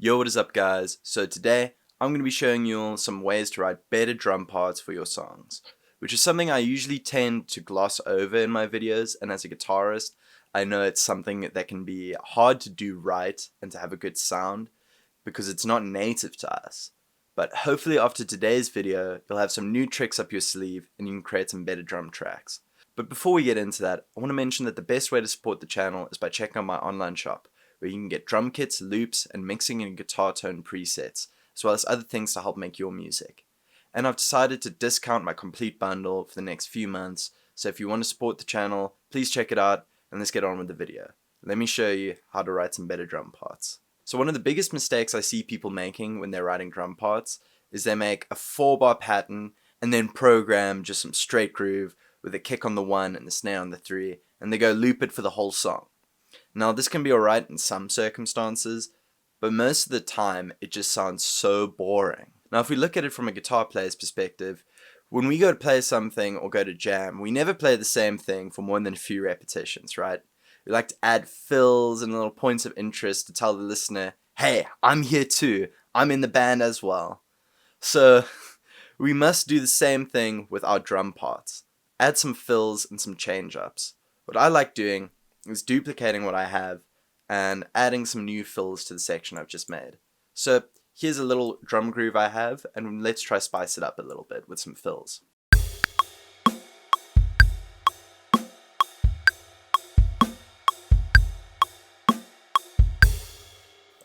Yo, what is up guys? So today, I'm going to be showing you all some ways to write better drum parts for your songs, which is something I usually tend to gloss over in my videos, and as a guitarist, I know it's something that can be hard to do right and to have a good sound, because it's not native to us. But hopefully after today's video, you'll have some new tricks up your sleeve and you can create some better drum tracks. But before we get into that, I want to mention that the best way to support the channel is by checking out my online shop, where you can get drum kits, loops, and mixing and guitar tone presets, as well as other things to help make your music. And I've decided to discount my complete bundle for the next few months, so if you want to support the channel, please check it out, and let's get on with the video. Let me show you how to write some better drum parts. So one of the biggest mistakes I see people making when they're writing drum parts is they make a 4-bar pattern and then program just some straight groove with a kick on the 1 and a snare on the 3, and they go loop it for the whole song. Now this can be alright in some circumstances, but most of the time it just sounds so boring. Now if we look at it from a guitar player's perspective, when we go to play something or go to jam, we never play the same thing for more than a few repetitions, right? We like to add fills and little points of interest to tell the listener, hey, I'm here too, I'm in the band as well. So we must do the same thing with our drum parts. Add some fills and some change-ups. What I like doing is duplicating what I have and adding some new fills to the section I've just made. So here's a little drum groove I have, and let's try spice it up a little bit with some fills.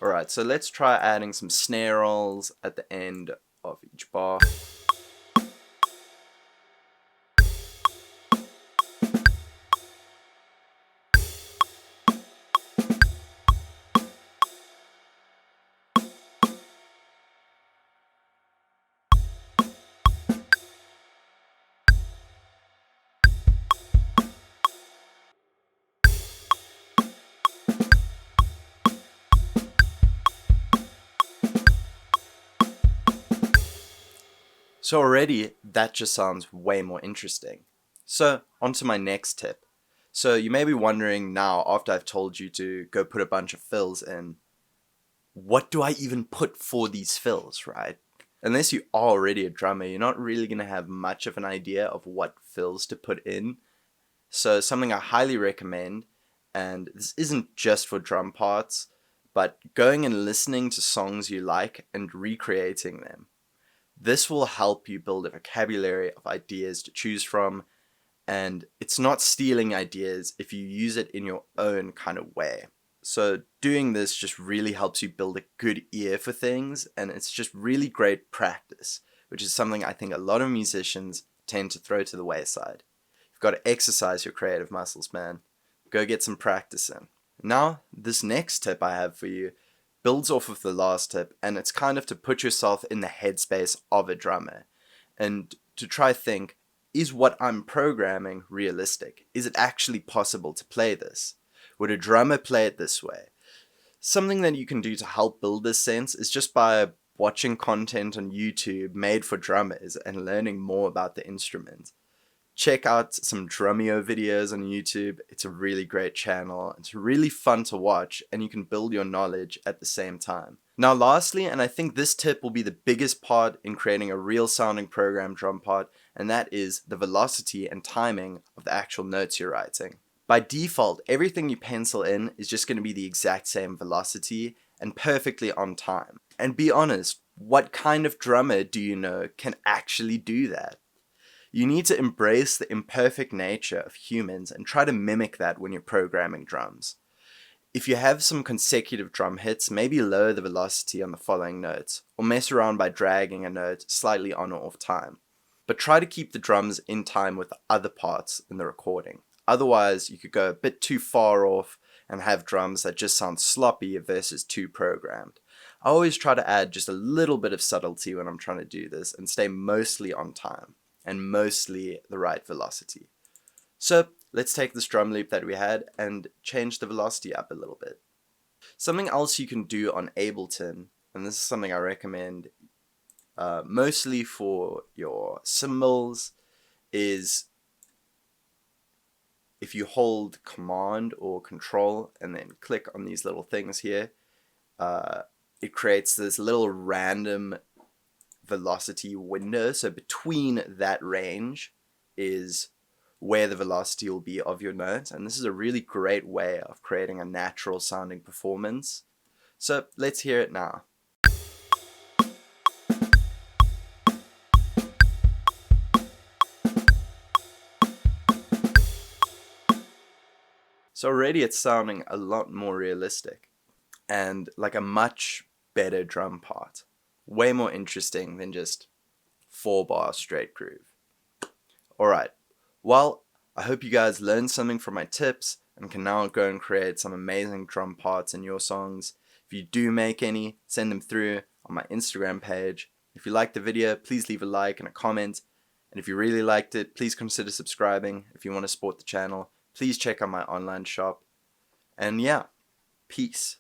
Alright, so let's try adding some snare rolls at the end of each bar. So already, that just sounds way more interesting. So, on to my next tip. So you may be wondering now, after I've told you to go put a bunch of fills in, what do I even put for these fills, right? Unless you are already a drummer, you're not really going to have much of an idea of what fills to put in. So something I highly recommend, and this isn't just for drum parts, but going and listening to songs you like and recreating them. This will help you build a vocabulary of ideas to choose from, and it's not stealing ideas if you use it in your own kind of way. So doing this just really helps you build a good ear for things, and it's just really great practice, which is something I think a lot of musicians tend to throw to the wayside. You've got to exercise your creative muscles, man. Go get some practice in. Now, this next tip I have for you builds off of the last tip, and it's kind of to put yourself in the headspace of a drummer and to try think, is what I'm programming realistic? Is it actually possible to play this? Would a drummer play it this way? Something that you can do to help build this sense is just by watching content on YouTube made for drummers and learning more about the instrument. Check out some Drumeo videos on YouTube. It's a really great channel. It's really fun to watch, and you can build your knowledge at the same time. Now lastly, and I think this tip will be the biggest part in creating a real sounding program drum part, and that is the velocity and timing of the actual notes you're writing. By default, everything you pencil in is just going to be the exact same velocity and perfectly on time. And be honest, what kind of drummer do you know can actually do that? You need to embrace the imperfect nature of humans and try to mimic that when you're programming drums. If you have some consecutive drum hits, maybe lower the velocity on the following notes, or mess around by dragging a note slightly on or off time. But try to keep the drums in time with the other parts in the recording. Otherwise, you could go a bit too far off and have drums that just sound sloppy versus too programmed. I always try to add just a little bit of subtlety when I'm trying to do this and stay mostly on time and mostly the right velocity. So let's take this drum loop that we had and change the velocity up a little bit. Something else you can do on Ableton, and this is something I recommend mostly for your cymbals, is if you hold Command or Control and then click on these little things here, it creates this little random velocity window. So between that range is where the velocity will be of your note, and this is a really great way of creating a natural sounding performance. So let's hear it now. So already it's sounding a lot more realistic and like a much better drum part. Way more interesting than just 4-bar straight groove. Alright, well, I hope you guys learned something from my tips and can now go and create some amazing drum parts in your songs. If you do make any, send them through on my Instagram page. If you liked the video, please leave a like and a comment. And if you really liked it, please consider subscribing. If you want to support the channel, please check out my online shop. And yeah, peace.